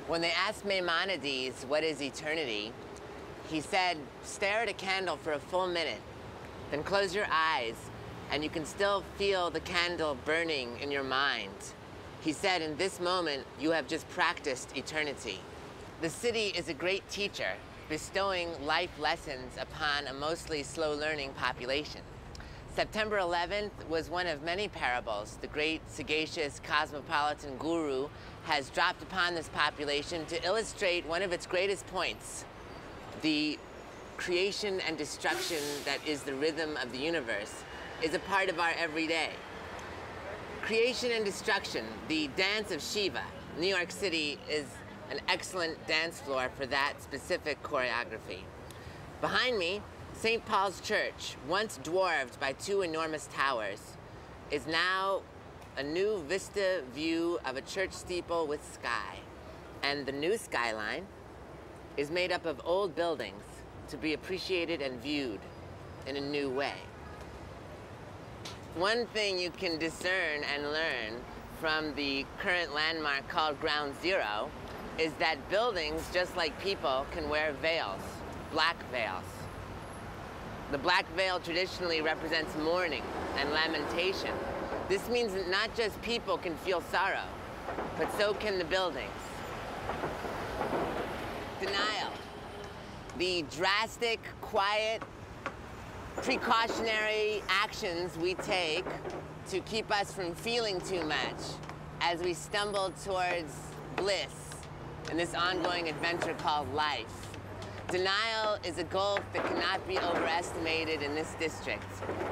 When they asked Maimonides, what is eternity, he said, stare at a candle for a full minute, then close your eyes, and you can still feel the candle burning in your mind. He said, in this moment, you have just practiced eternity. The city is a great teacher, bestowing life lessons upon a mostly slow-learning population. September 11th was one of many parables the great, sagacious, cosmopolitan guru has dropped upon this population to illustrate one of its greatest points, the creation and destruction that is the rhythm of the universe, is a part of our everyday. Creation and destruction, the dance of Shiva. New York City is an excellent dance floor for that specific choreography. Behind me, St. Paul's Church, once dwarfed by two enormous towers, is now a new vista view of a church steeple with sky. And the new skyline is made up of old buildings to be appreciated and viewed in a new way. One thing you can discern and learn from the current landmark called Ground Zero is that buildings, just like people, can wear veils, black veils. The black veil traditionally represents mourning and lamentation. This means that not just people can feel sorrow, but so can the buildings. Denial. The drastic, quiet, precautionary actions we take to keep us from feeling too much as we stumble towards bliss in this ongoing adventure called life. Denial is a gulf that cannot be overestimated in this district.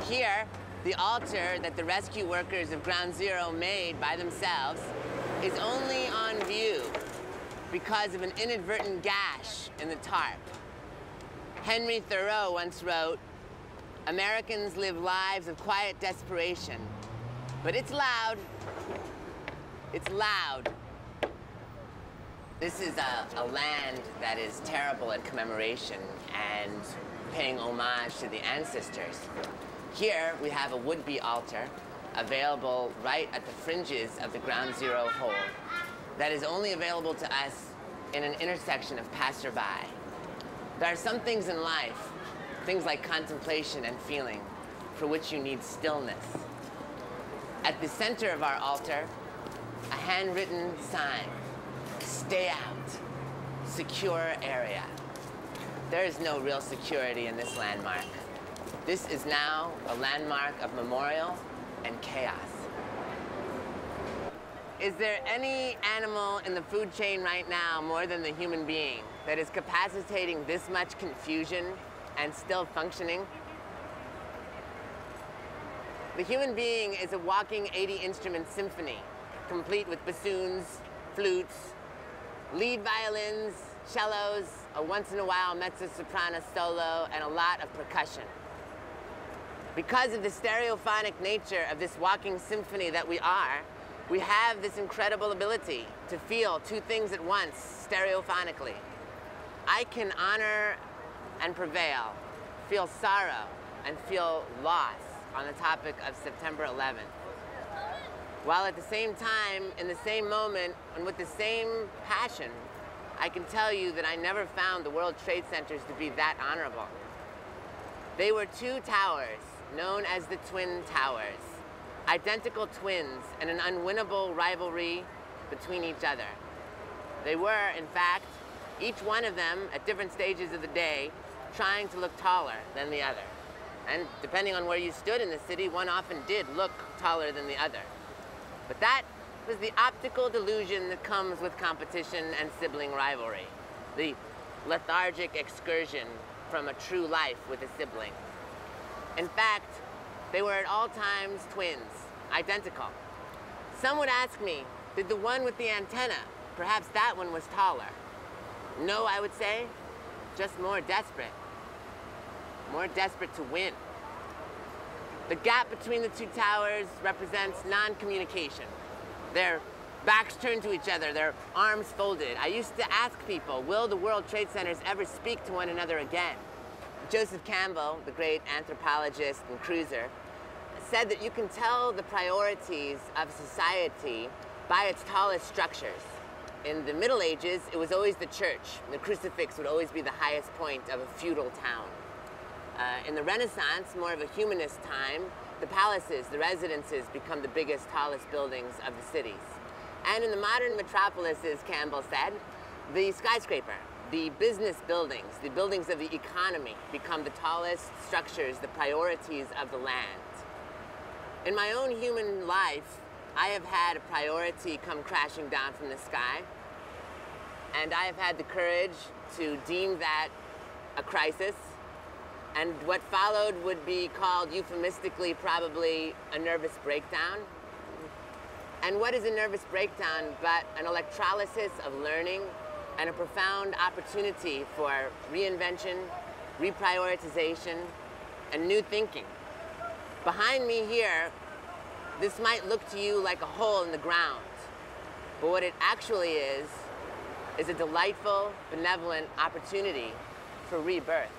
Here, the altar that the rescue workers of Ground Zero made by themselves is only on view because of an inadvertent gash in the tarp. Henry Thoreau once wrote, Americans live lives of quiet desperation, but it's loud. It's loud. This is a land that is terrible at commemoration and paying homage to the ancestors. Here we have a would-be altar available right at the fringes of the Ground Zero hole that is only available to us in an intersection of passerby. There are some things in life, things like contemplation and feeling, for which you need stillness. At the center of our altar, a handwritten sign. Stay out. Secure area. There is no real security in this landmark. This is now a landmark of memorial and chaos. Is there any animal in the food chain right now more than the human being that is capacitating this much confusion and still functioning? The human being is a walking 80-instrument symphony, complete with bassoons, flutes, lead violins, cellos, a once-in-a-while mezzo-soprano solo, and a lot of percussion. Because of the stereophonic nature of this walking symphony that we are, we have this incredible ability to feel two things at once, stereophonically. I can honor and prevail, feel sorrow, and feel loss on the topic of September 11th. While at the same time, in the same moment, and with the same passion, I can tell you that I never found the World Trade Centers to be that honorable. They were two towers, known as the Twin Towers, identical twins in an unwinnable rivalry between each other. They were, in fact, each one of them, at different stages of the day, trying to look taller than the other. And depending on where you stood in the city, one often did look taller than the other. But that was the optical delusion that comes with competition and sibling rivalry, the lethargic excursion from a true life with a sibling. In fact, they were at all times twins, identical. Some would ask me, did the one with the antenna, perhaps that one was taller? No, I would say, just more desperate to win. The gap between the two towers represents non-communication. Their backs turned to each other, their arms folded. I used to ask people, will the World Trade Centers ever speak to one another again? Joseph Campbell, the great anthropologist and cruiser, said that you can tell the priorities of society by its tallest structures. In the Middle Ages, it was always the church. The crucifix would always be the highest point of a feudal town. In the Renaissance, more of a humanist time, the palaces, the residences become the biggest, tallest buildings of the cities. And in the modern metropolises, Campbell said, the skyscraper, the business buildings, the buildings of the economy become the tallest structures, the priorities of the land. In my own human life, I have had a priority come crashing down from the sky, and I have had the courage to deem that a crisis, and what followed would be called euphemistically probably a nervous breakdown. And what is a nervous breakdown but an electrolysis of learning and a profound opportunity for reinvention, reprioritization, and new thinking? Behind me here, this might look to you like a hole in the ground, but what it actually is a delightful, benevolent opportunity for rebirth.